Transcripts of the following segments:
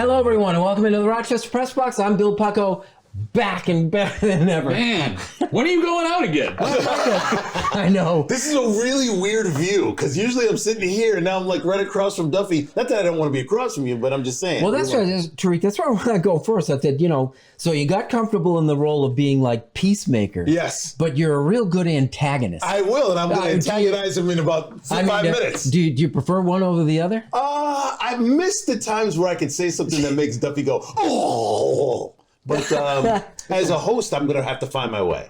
Hello, everyone, and welcome into the Rochester Press Box. I'm Bill Pucko, back and better than ever. Man, when are you going out again? I know. This is a really weird view, because usually I'm sitting here, and now I'm like right across from Duffy. Not that I don't want to be across from you, but I'm just saying. Well, that's right, Tariq. That's where I want to go first. I said, so you got comfortable in the role of being like peacemaker. Yes. But you're a real good antagonist. I will, and I'm going to antagonize him in about 5 minutes. Do you prefer one over the other? I miss the times where I could say something that makes Duffy go, oh. But as a host, I'm going to have to find my way.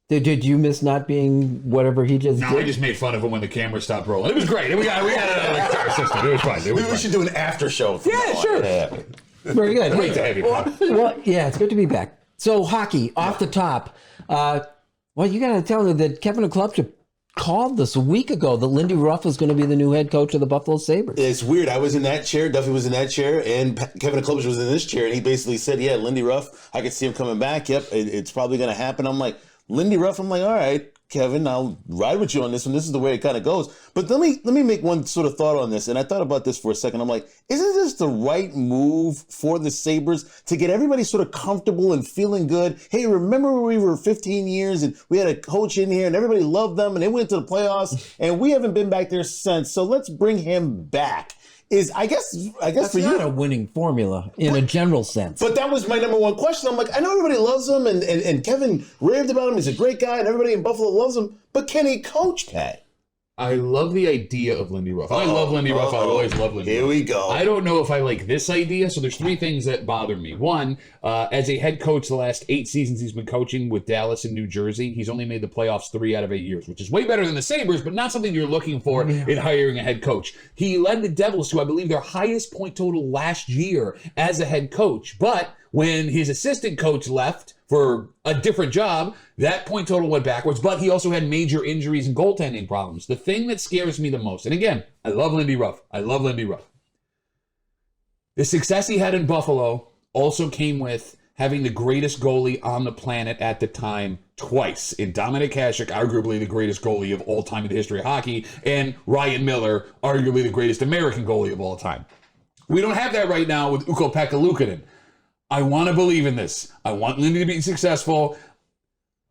Did you miss not being whatever he just did? No, I just made fun of him when the camera stopped rolling. It was great. We had an entire system. It was fun. Maybe we should do an after show. Yeah, sure. Very good. Great to have you. Well, yeah, it's good to be back. So, hockey, off the top. You got to tell me that Kevin Klubchuk called this a week ago that Lindy Ruff was going to be the new head coach of the Buffalo Sabres. It's weird. I was in that chair. Duffy was in that chair. And Kevin Klubchuk was in this chair. And he basically said, yeah, Lindy Ruff, I could see him coming back. Yep, it's probably going to happen. I'm like, Lindy Ruff? I'm like, all right, Kevin, I'll ride with you on this one. This is the way it kind of goes. But let me make one sort of thought on this. And I thought about this for a second. I'm like, isn't this the right move for the Sabres to get everybody sort of comfortable and feeling good? Hey, remember when we were 15 years and we had a coach in here and everybody loved them and they went to the playoffs and we haven't been back there since. So let's bring him back. I guess that's for you, not a winning formula in a general sense. But that was my number one question. I'm like, I know everybody loves him, and Kevin raved about him. He's a great guy, and everybody in Buffalo loves him. But can he coach, Pat? I love the idea of Lindy Ruff. I love Lindy Ruff. I always love Lindy Ruff. Here we go. I don't know if I like this idea. So there's 3 things that bother me. One, as a head coach, the last 8 seasons he's been coaching with Dallas and New Jersey, he's only made the playoffs 3 out of 8 years, which is way better than the Sabres, but not something you're looking for in hiring a head coach. He led the Devils to, I believe, their highest point total last year as a head coach. But when his assistant coach left for a different job, that point total went backwards, but he also had major injuries and goaltending problems. The thing that scares me the most, and again, I love Lindy Ruff. The success he had in Buffalo also came with having the greatest goalie on the planet at the time twice, in Dominik Hasek, arguably the greatest goalie of all time in the history of hockey, and Ryan Miller, arguably the greatest American goalie of all time. We don't have that right now with Ukko-Pekka Luukkonen. I want to believe in this. I want Lindy to be successful.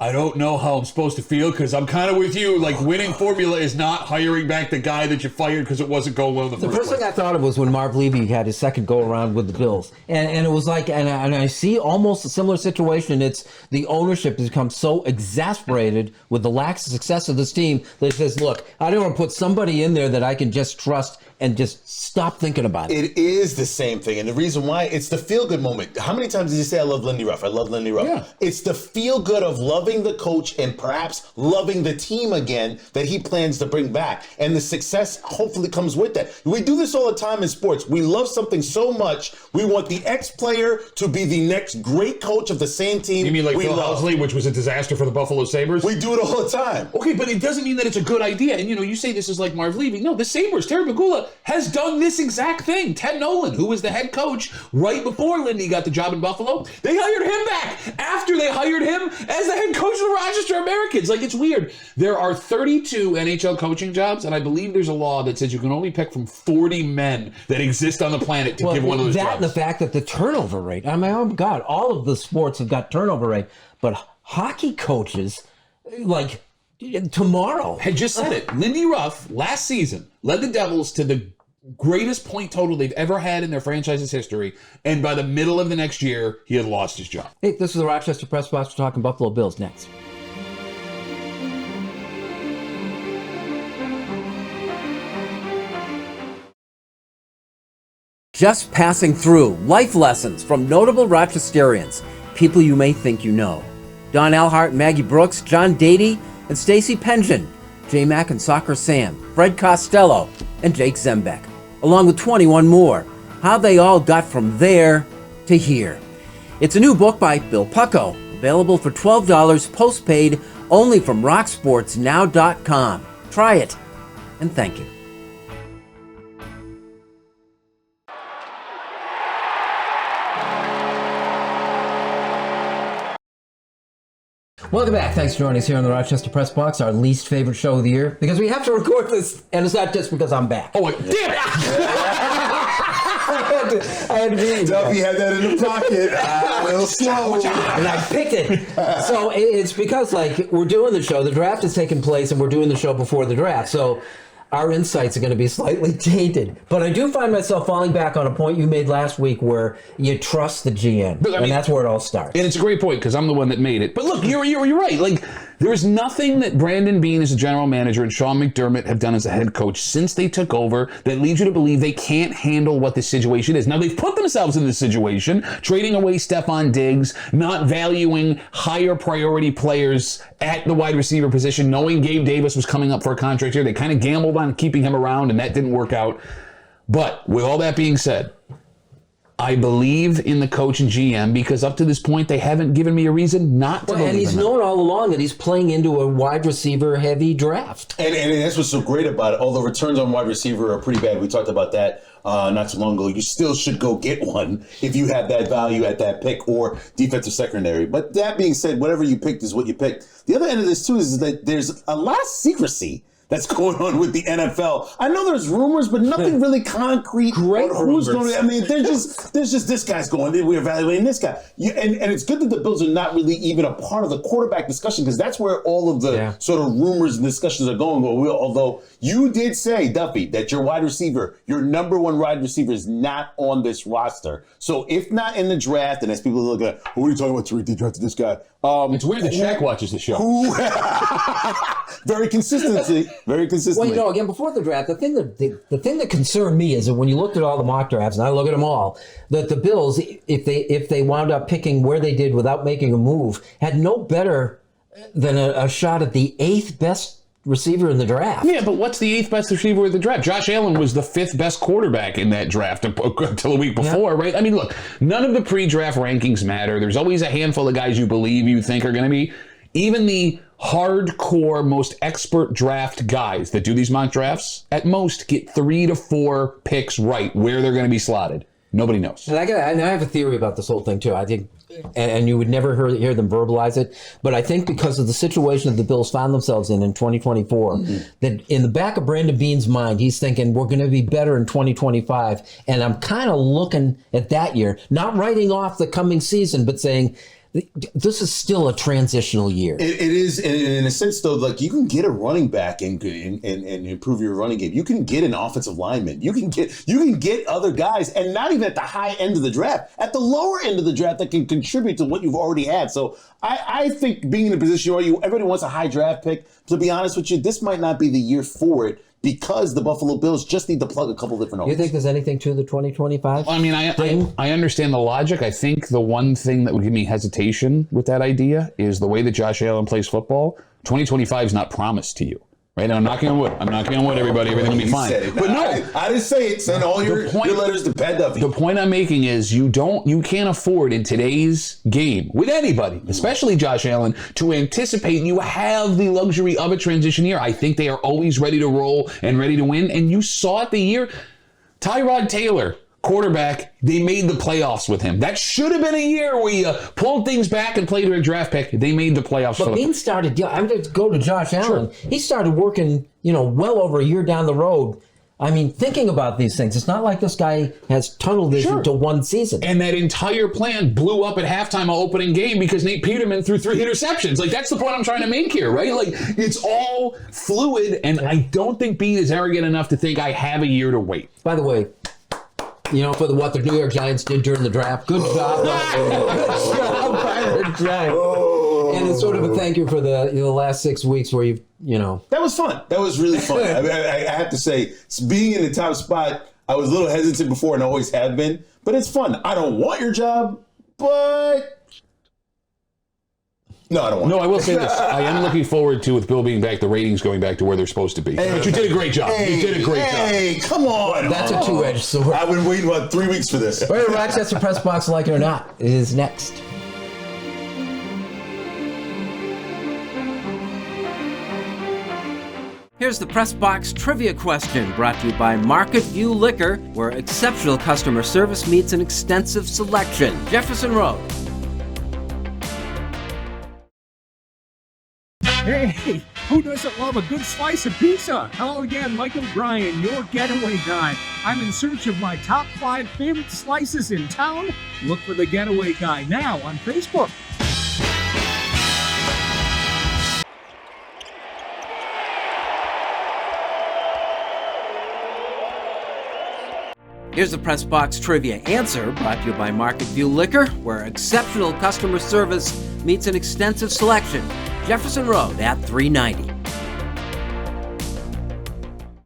I don't know how I'm supposed to feel because I'm kind of with you. Like, winning formula is not hiring back the guy that you fired because it wasn't going well in the first place. The first thing I thought of was when Marv Levy had his second go-around with the Bills. And it was like, and I see almost a similar situation. It's the ownership has become so exasperated with the lack of success of this team that it says, look, I don't want to put somebody in there that I can just trust and just stop thinking about it. It is the same thing. And the reason why, it's the feel-good moment. How many times did you say, I love Lindy Ruff? I love Lindy Ruff. Yeah. It's the feel-good of loving the coach and perhaps loving the team again that he plans to bring back. And the success hopefully comes with that. We do this all the time in sports. We love something so much, we want the ex-player to be the next great coach of the same team. You mean like Phil love. Housley, which was a disaster for the Buffalo Sabres? We do it all the time. Okay, but it doesn't mean that it's a good idea. And, you say this is like Marv Levy. No, the Sabres, Terry Pegula, has done this exact thing. Ted Nolan, who was the head coach right before Lindy got the job in Buffalo, they hired him back after they hired him as the head coach of the Rochester Americans. Like, it's weird. There are 32 NHL coaching jobs, and I believe there's a law that says you can only pick from 40 men that exist on the planet to give one of those jobs. And the fact that the turnover rate, I mean, oh God, all of the sports have got turnover rate, but hockey coaches, like, tomorrow. Had just said it. Lindy Ruff, last season, led the Devils to the greatest point total they've ever had in their franchise's history, and by the middle of the next year, he had lost his job. Hey, this is the Rochester Press Box. We're talking Buffalo Bills next. Just passing through, life lessons from notable Rochesterians, people you may think you know. Don Alhart, Maggie Brooks, John Dady, and Stacy Pension, J. Mack and Soccer Sam, Fred Costello, and Jake Zembeck, along with 21 more. How they all got from there to here. It's a new book by Bill Pucko, available for $12 postpaid only from rocksportsnow.com. Try it, and thank you. Welcome back. Thanks for joining us here on the Rochester Press Box, our least favorite show of the year, because we have to record this, and it's not just because I'm back. Oh, wait, damn it! I had to be Duffy had that in the pocket. A little slow. and I picked it. So it's because, like, we're doing the show. The draft is taking place, and we're doing the show before the draft. So our insights are going to be slightly tainted. But I do find myself falling back on a point you made last week where you trust the GM. And that's where it all starts. And it's a great point because I'm the one that made it. But look, you're right. Like, there's nothing that Brandon Beane as a general manager and Sean McDermott have done as a head coach since they took over that leads you to believe they can't handle what the situation is. Now, they've put themselves in this situation, trading away Stephon Diggs, not valuing higher priority players at the wide receiver position, knowing Gabe Davis was coming up for a contract here. They kind of gambled on keeping him around, and that didn't work out. But with all that being said, I believe in the coach and GM because up to this point, they haven't given me a reason not to believe and he's in them. known all along that he's playing into a wide receiver heavy draft. And that's what's so great about it. Although returns on wide receiver are pretty bad. We talked about that not too long ago. You still should go get one if you have that value at that pick or defensive secondary. But that being said, whatever you picked is what you picked. The other end of this, too, is that there's a lot of secrecy that's going on with the NFL. I know there's rumors, but nothing really concrete. Great on who's rumors. going to. I mean, there's just this guy's going. We're evaluating this guy, and it's good that the Bills are not really even a part of the quarterback discussion because that's where all of the sort of rumors and discussions are going. Although you did say, Duffy, that your wide receiver, your number one wide receiver, is not on this roster. So if not in the draft, and as people look at, what are you talking about? Tariq, they drafted this guy. It's weird that Shaq watches the show. Very consistently. Well, you know, again, before the draft, the thing that concerned me is that when you looked at all the mock drafts, and I look at them all, that the Bills, if they wound up picking where they did without making a move, had no better than a shot at the 8th best receiver in the draft. Yeah, but what's the 8th best receiver in the draft? Josh Allen was the 5th best quarterback in that draft until a week before, right? I mean, look, none of the pre-draft rankings matter. There's always a handful of guys you believe you think are going to be. Even the hardcore, most expert draft guys that do these mock drafts, at most get 3 to 4 picks right where they're going to be slotted. Nobody knows. And I have a theory about this whole thing, too. I think, and you would never hear them verbalize it, but I think because of the situation that the Bills found themselves in 2024, that in the back of Brandon Beane's mind, he's thinking, we're going to be better in 2025. And I'm kind of looking at that year, not writing off the coming season, but saying, this is still a transitional year. It is, in a sense, though. Like you can get a running back and improve your running game. You can get an offensive lineman. You can get other guys, and not even at the high end of the draft, at the lower end of the draft that can contribute to what you've already had. So I think being in a position where everybody wants a high draft pick. To be honest with you, this might not be the year for it. Because the Buffalo Bills just need to plug a couple different holes. You think there's anything to the 2025? I mean, I understand the logic. I think the one thing that would give me hesitation with that idea is the way that Josh Allen plays football. 2025 is not promised to you. Right now, I'm knocking on wood. Everybody. Everything will be fine. But no, I didn't say it. Send all your letters to Pat Duffy. The point I'm making is you can't afford in today's game with anybody, especially Josh Allen, to anticipate you have the luxury of a transition year. I think they are always ready to roll and ready to win. And you saw it the year. Tyrod Taylor, quarterback, they made the playoffs with him. That should have been a year where you pulled things back and played a draft pick. They made the playoffs. But Beane started, I'm going to go to Josh Allen. Sure. He started working, well over a year down the road. I mean, thinking about these things, it's not like this guy has tunnel vision to one season. And that entire plan blew up at halftime of opening game because Nate Peterman threw 3 interceptions. Like, that's the point I'm trying to make here, right? Like, it's all fluid, and I don't think Beane is arrogant enough to think I have a year to wait. By the way, for what the New York Giants did during the draft. Good job. Good job. And it's sort of a thank you for the last 6 weeks where you've. That was fun. That was really fun. I have to say, being in the top spot, I was a little hesitant before and always have been, but it's fun. I don't want your job, but. No, I don't want it. No, I will say this. I am looking forward to, with Bill being back, the ratings going back to where they're supposed to be. But you did a great job. You did a great job. Hey, come on. That's a two-edged sword. I've been waiting about 3 weeks for this. Where Rochester Press Box, like it or not, is next. Here's the Press Box Trivia question, brought to you by Market View Liquor, where exceptional customer service meets an extensive selection. Jefferson Road. Hey, who doesn't love a good slice of pizza? Hello again, Mike O'Brien, your getaway guy. I'm in search of my top 5 favorite slices in town. Look for the Getaway Guy now on Facebook. Here's the Press Box Trivia answer, brought to you by Market View Liquor, where exceptional customer service meets an extensive selection. Jefferson Road at 390.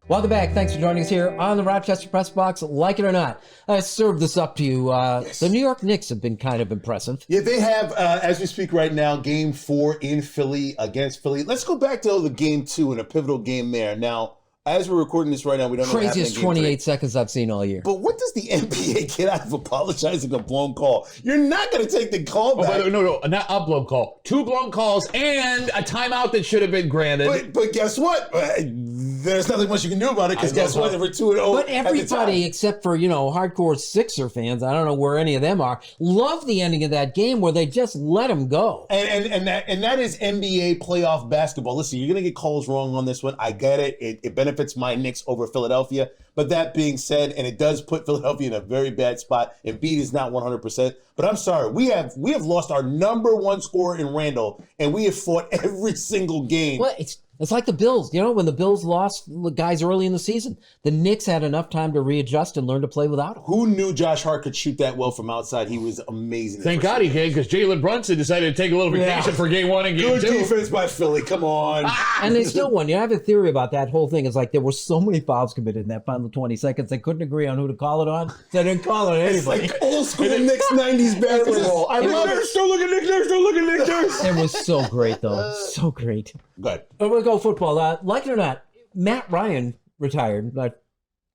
Welcome back. Thanks for joining us here on the Rochester Press Box. Like it or not, I served this up to you. Yes. The New York Knicks have been kind of impressive. Yeah, they have, as we speak right now, Game 4 in Philly against Philly. Let's go back to the Game 2 and a pivotal game there. Now, as we're recording this right now, we don't know what happened in Craziest Game 28 3. seconds I've seen all year. But what does the NBA get out of apologizing a blown call? You're not going to take the call back. No, not a blown call. 2 blown calls and a timeout that should have been granted. But guess what? There's nothing much you can do about it because guess what? They were 2-0. But everybody, except for, hardcore Sixer fans, I don't know where any of them are, love the ending of that game where they just let him go. And that is NBA playoff basketball. Listen, you're going to get calls wrong on this one. I get it. It benefits my Knicks over Philadelphia. But that being said, and it does put Philadelphia in a very bad spot. Embiid is not 100%. But I'm sorry, we have lost our number 1 scorer in Randall, and we have fought every single game. Well, it's like the Bills. When the Bills lost guys early in the season, the Knicks had enough time to readjust and learn to play without him. Who knew Josh Hart could shoot that well from outside? He was amazing. Thank God he can, because Jalen Brunson decided to take a little vacation for Game 1 and Game 2. Good defense by Philly. Come on. And they still won. I have a theory about that whole thing. It's like there were so many fouls committed in that final 20 seconds. They couldn't agree on who to call it on. So they didn't call it on anybody. It's like old school Knicks 90s basketball. I love it. Still looking Knicks. It was so great, though. So great. Good. But we'll go football. Like it or not, Matt Ryan retired. I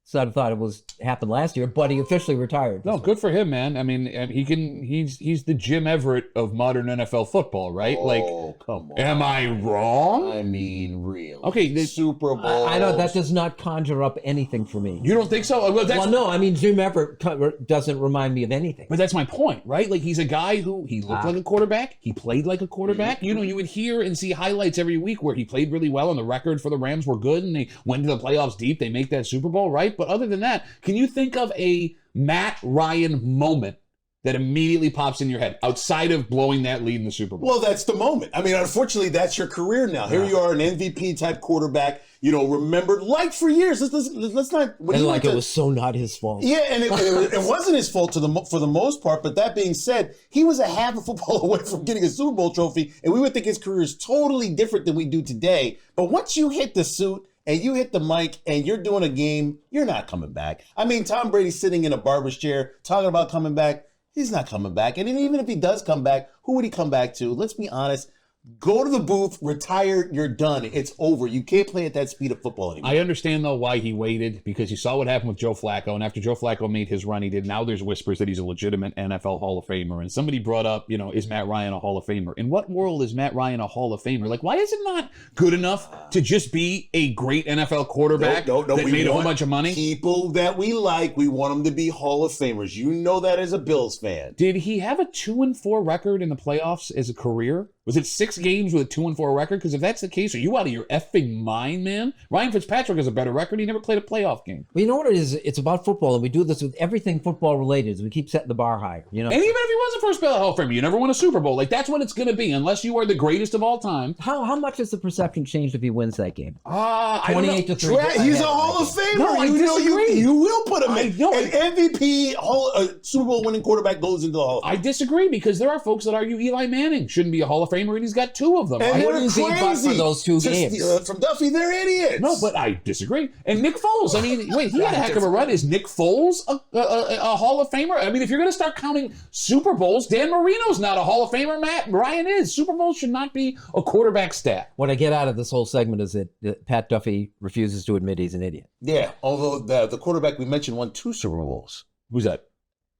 sort of thought it happened last year, but he officially retired. No, good for him, man. I mean, he's the Jim Everett of modern NFL football, right? Oh, come on. Am I wrong? I mean, really. Okay, the Super Bowl. I know that does not conjure up anything for me. You don't think so? Well, no. I mean, Jim Everett doesn't remind me of anything. But that's my point, right? Like, he's a guy who he looked like a quarterback. He played like a quarterback. You would hear and see highlights every week where he played really well, and the record for the Rams were good, and they went to the playoffs deep. They make that Super Bowl, right? But other than that, can you think of a Matt Ryan moment that immediately pops in your head outside of blowing that lead in the Super Bowl? Well, that's the moment. I mean, unfortunately, that's your career now. Here you are, an MVP type quarterback. Remembered like for years. Let's not. It was so not his fault. Yeah, and it wasn't his fault for the most part. But that being said, he was a half a football away from getting a Super Bowl trophy, and we would think his career is totally different than we do today. But once you hit the suit and you hit the mic and you're doing a game, you're not coming back. I mean, Tom Brady's sitting in a barber's chair talking about coming back. He's not coming back. And even if he does come back, who would he come back to? Let's be honest. Go to the booth, retire, you're done. It's over. You can't play at that speed of football anymore. I understand, though, why he waited, because you saw what happened with Joe Flacco, and after Joe Flacco made his run, he did. Now there's whispers that he's a legitimate NFL Hall of Famer, and somebody brought up, is Matt Ryan a Hall of Famer? In what world is Matt Ryan a Hall of Famer? Like, why is it not good enough to just be a great NFL quarterback that made a whole bunch of money? People that we like, we want them to be Hall of Famers. You know that as a Bills fan. Did he have a 2-4 record in the playoffs as a career? Was it 6 games with a 2-4 record? Because if that's the case, are you out of your effing mind, man? Ryan Fitzpatrick has a better record. He never played a playoff game. Well, you know what it is? It's about football, and we do this with everything football related. We keep setting the bar higher. And even if he was a first ballot Hall of Famer, you never won a Super Bowl. Like, that's what it's going to be, unless you are the greatest of all time. How much has the perception changed if he wins that game? 28-3. He's a Hall of Famer. No, I disagree. You will put him in. No, An MVP, Super Bowl winning quarterback goes into the Hall of Fame. I disagree, because there are folks that argue Eli Manning shouldn't be a Hall of Famer, and he's got 2 of them. And What is he but for those 2 games? From Duffy, they're idiots. No, but I disagree. And Nick Foles, I mean, wait, he had a heck of a run. Is Nick Foles a Hall of Famer? I mean, if you're going to start counting Super Bowls, Dan Marino's not a Hall of Famer. Matt Ryan is. Super Bowls should not be a quarterback stat. What I get out of this whole segment is that Pat Duffy refuses to admit he's an idiot. Yeah, although the quarterback we mentioned won 2 Super Bowls. Who's that?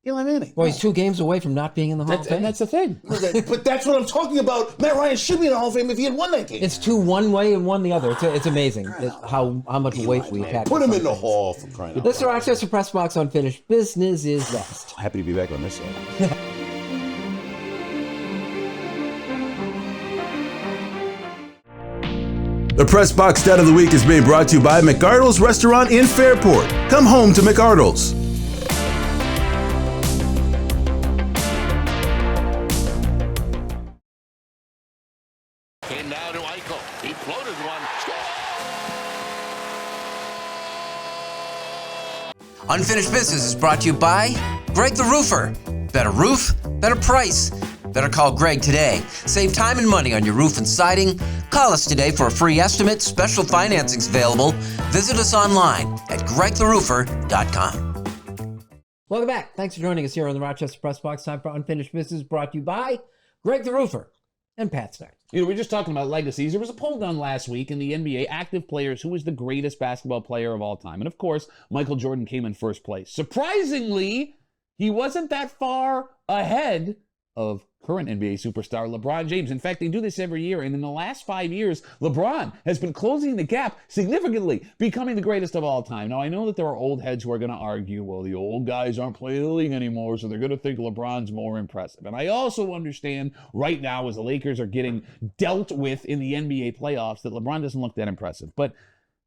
Eli Manning. Well, he's 2 games away from not being in the Hall of Fame. And that's the thing. But that's what I'm talking about. Matt Ryan should be in the Hall of Fame if he had won that game. It's 2 one way and 1 the other. It's amazing how much weight we attach. Put him in the Hall for crying out loud. This is Rochester Press Box Unfinished Business is next. Happy to be back on this side. The Press Box Stat of the Week is being brought to you by McArdle's Restaurant in Fairport. Come home to McArdle's. And now to Eichel. He floated one. Unfinished Business is brought to you by Greg the Roofer. Better roof, better price. Better call Greg today. Save time and money on your roof and siding. Call us today for a free estimate. Special financing's available. Visit us online at gregtheroofer.com. Welcome back. Thanks for joining us here on the Rochester Press Box. Time for Unfinished Business, brought to you by Greg the Roofer and Pat Stark. You know, we're just talking about legacies. There was a poll done last week in the NBA, active players, who was the greatest basketball player of all time. And of course, Michael Jordan came in first place. Surprisingly, he wasn't that far ahead of current NBA superstar LeBron James. In fact, they do this every year, and in the last 5 years, LeBron has been closing the gap significantly, becoming the greatest of all time. Now, I know that there are old heads who are going to argue, well, the old guys aren't playing the league anymore, so they're going to think LeBron's more impressive. And I also understand right now, as the Lakers are getting dealt with in the NBA playoffs, that LeBron doesn't look that impressive. But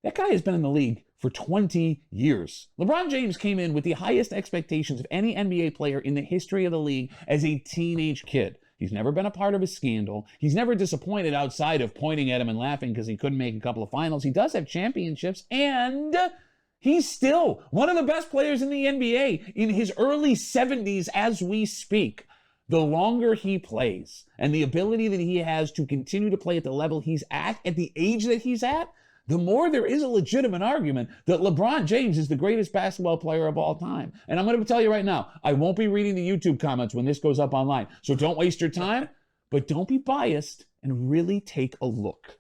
that guy has been in the league for 20 years. LeBron James came in with the highest expectations of any NBA player in the history of the league as a teenage kid. He's never been a part of a scandal. He's never disappointed outside of pointing at him and laughing because he couldn't make a couple of finals. He does have championships, and he's still one of the best players in the NBA in his early 70s as we speak. The longer he plays and the ability that he has to continue to play at the level he's at the age that he's at, the more there is a legitimate argument that LeBron James is the greatest basketball player of all time. And I'm going to tell you right now, I won't be reading the YouTube comments when this goes up online. So don't waste your time, but don't be biased and really take a look.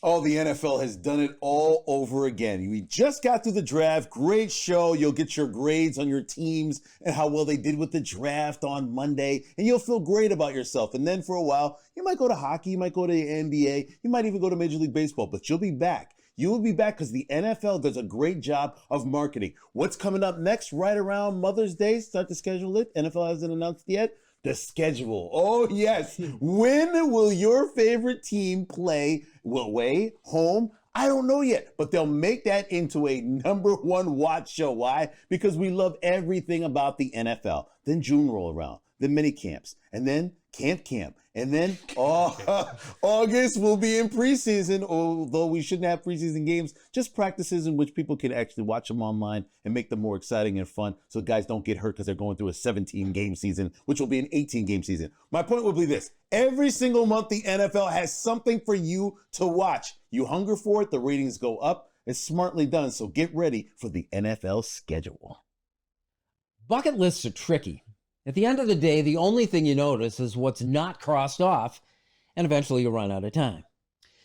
Oh, the NFL has done it all over again. We just got through the draft. Great show. You'll get your grades on your teams and how well they did with the draft on Monday, and you'll feel great about yourself. And then for a while, you might go to hockey, you might go to the NBA, you might even go to Major League Baseball, but you'll be back. You will be back because the NFL does a great job of marketing. What's coming up next right around Mother's Day? Start to schedule it. NFL hasn't announced yet. The schedule. Oh, yes. When will your favorite team play? Away? Home? I don't know yet, but they'll make that into a #1 watch show. Why? Because we love everything about the NFL. Then June roll around, then mini camps, and then camp. And then August will be in preseason, although we shouldn't have preseason games, just practices in which people can actually watch them online and make them more exciting and fun so guys don't get hurt because they're going through a 17-game season, which will be an 18-game season. My point will be this. Every single month, the NFL has something for you to watch. You hunger for it, the ratings go up. It's smartly done, so get ready for the NFL schedule. Bucket lists are tricky. At the end of the day, the only thing you notice is what's not crossed off, and eventually you run out of time.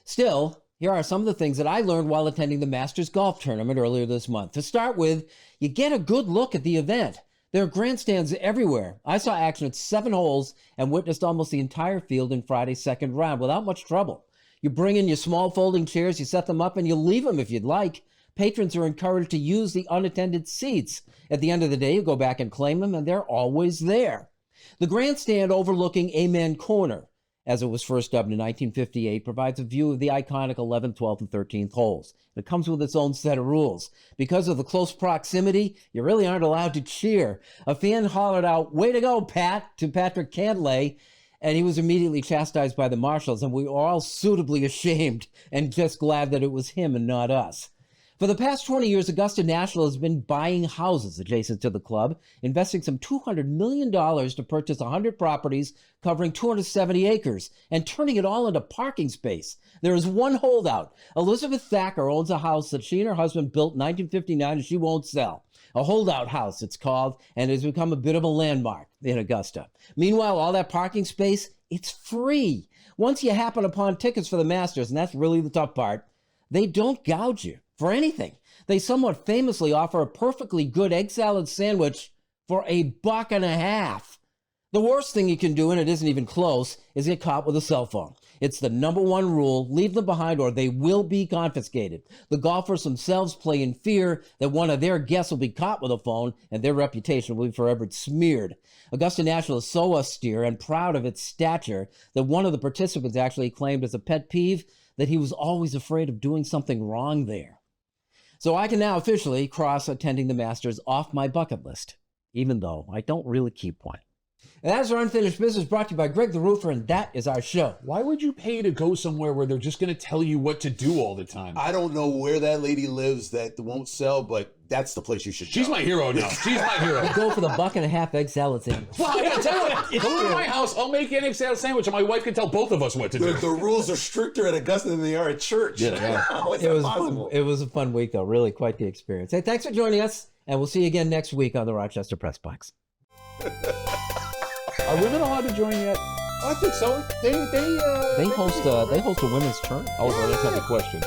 Still, here are some of the things that I learned while attending the Masters Golf Tournament earlier this month. To start with, you get a good look at the event. There are grandstands everywhere. I saw action at 7 holes and witnessed almost the entire field in Friday's second round without much trouble. You bring in your small folding chairs, you set them up, and you leave them if you'd like. Patrons are encouraged to use the unattended seats. At the end of the day, you go back and claim them, and they're always there. The grandstand overlooking Amen Corner, as it was first dubbed in 1958, provides a view of the iconic 11th, 12th, and 13th holes. It comes with its own set of rules. Because of the close proximity, you really aren't allowed to cheer. A fan hollered out, "Way to go, Pat," to Patrick Cantlay, and he was immediately chastised by the marshals, and we were all suitably ashamed and just glad that it was him and not us. For the past 20 years, Augusta National has been buying houses adjacent to the club, investing some $200 million to purchase 100 properties covering 270 acres and turning it all into parking space. There is one holdout. Elizabeth Thacker owns a house that she and her husband built in 1959 and she won't sell. A holdout house, it's called, and has become a bit of a landmark in Augusta. Meanwhile, all that parking space, it's free. Once you happen upon tickets for the Masters, and that's really the tough part, they don't gouge you for anything. They somewhat famously offer a perfectly good egg salad sandwich for $1.50. The worst thing you can do, and it isn't even close, is get caught with a cell phone. It's the #1 rule. Leave them behind or they will be confiscated. The golfers themselves play in fear that one of their guests will be caught with a phone and their reputation will be forever smeared. Augusta National is so austere and proud of its stature that one of the participants actually claimed as a pet peeve that he was always afraid of doing something wrong there. So I can now officially cross attending the Masters off my bucket list, even though I don't really keep one. And that's our Unfinished Business, brought to you by Greg the Roofer, and that is our show. Why would you pay to go somewhere where they're just going to tell you what to do all the time? I don't know where that lady lives that won't sell, but that's the place you should go. She's my hero now. She's my hero. Go for the $1.50 egg salad sandwich. Well, I gotta tell you, come to my house. I'll make you an egg salad sandwich, and my wife can tell both of us what to do. The rules are stricter at Augusta than they are at church. How is It that was possible? fun. It was a fun week, though. Really quite the experience. Hey, thanks for joining us, and we'll see you again next week on the Rochester Press Box. Are women allowed to join yet? I think so. They They host a women's tournament. Oh, that's not the question.